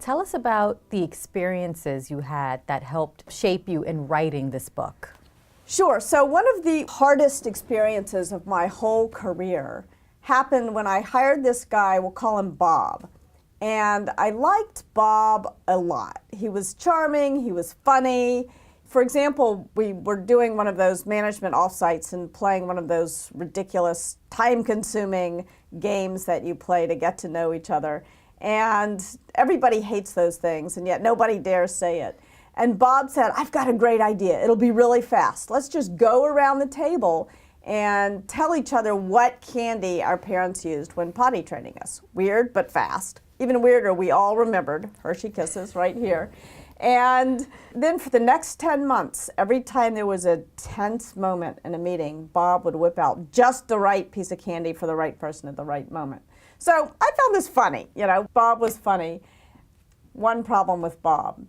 Tell us about the experiences you had that helped shape you in writing this book. Sure. So one of the hardest experiences of my whole career happened when I hired this guy, we'll call him Bob. And I liked Bob a lot. He was charming, he was funny. For example, we were doing one of those management offsites and playing one of those ridiculous, time-consuming games that you play to get to know each other. And everybody hates those things, and yet nobody dares say it. And Bob said, I've got a great idea. It'll be really fast. Let's just go around the table and tell each other what candy our parents used when potty training us. Weird, but fast. Even weirder, we all remembered Hershey Kisses right here. And then for the next 10 months, every time there was a tense moment in a meeting, Bob would whip out just the right piece of candy for the right person at the right moment. So I found this funny. Bob was funny. One problem with Bob,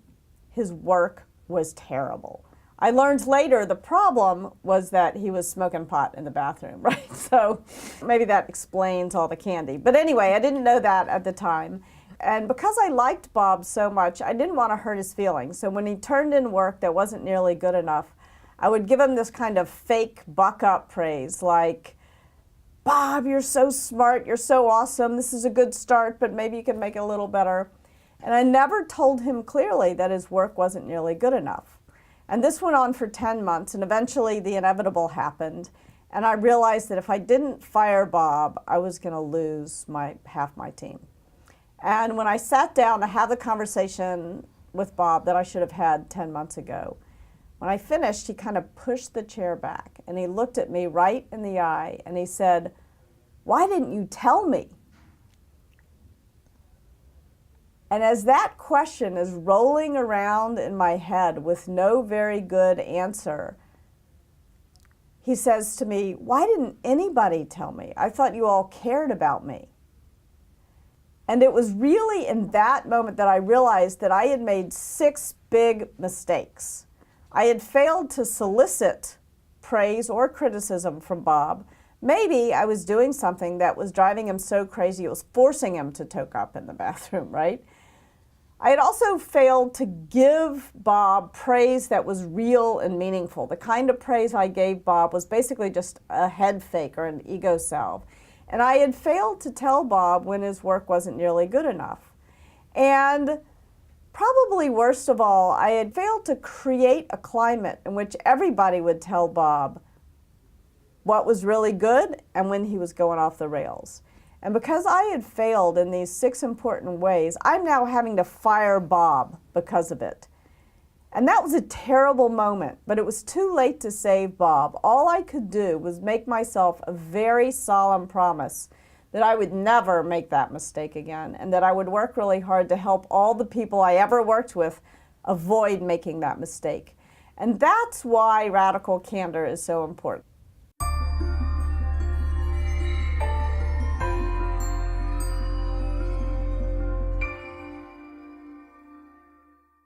his work was terrible. I learned later the problem was that he was smoking pot in the bathroom, right? So maybe that explains all the candy. But anyway, I didn't know that at the time. And because I liked Bob so much, I didn't want to hurt his feelings. So when he turned in work that wasn't nearly good enough, I would give him this kind of fake buck-up praise like, Bob, you're so smart, you're so awesome, this is a good start, but maybe you can make it a little better. And I never told him clearly that his work wasn't nearly good enough. And this went on for 10 months, and eventually the inevitable happened. And I realized that if I didn't fire Bob, I was going to lose half my team. And when I sat down to have the conversation with Bob that I should have had 10 months ago, when I finished, he kind of pushed the chair back, and he looked at me right in the eye, and he said, "Why didn't you tell me?" And as that question is rolling around in my head with no very good answer, he says to me, "Why didn't anybody tell me? I thought you all cared about me." And it was really in that moment that I realized that I had made 6 big mistakes. I had failed to solicit praise or criticism from Bob. Maybe I was doing something that was driving him so crazy it was forcing him to toke up in the bathroom, right? I had also failed to give Bob praise that was real and meaningful. The kind of praise I gave Bob was basically just a head fake or an ego salve. And I had failed to tell Bob when his work wasn't nearly good enough. And probably worst of all, I had failed to create a climate in which everybody would tell Bob what was really good and when he was going off the rails. And because I had failed in these 6 important ways, I'm now having to fire Bob because of it. And that was a terrible moment, but it was too late to save Bob. All I could do was make myself a very solemn promise that I would never make that mistake again, and that I would work really hard to help all the people I ever worked with avoid making that mistake. And that's why Radical Candor is so important.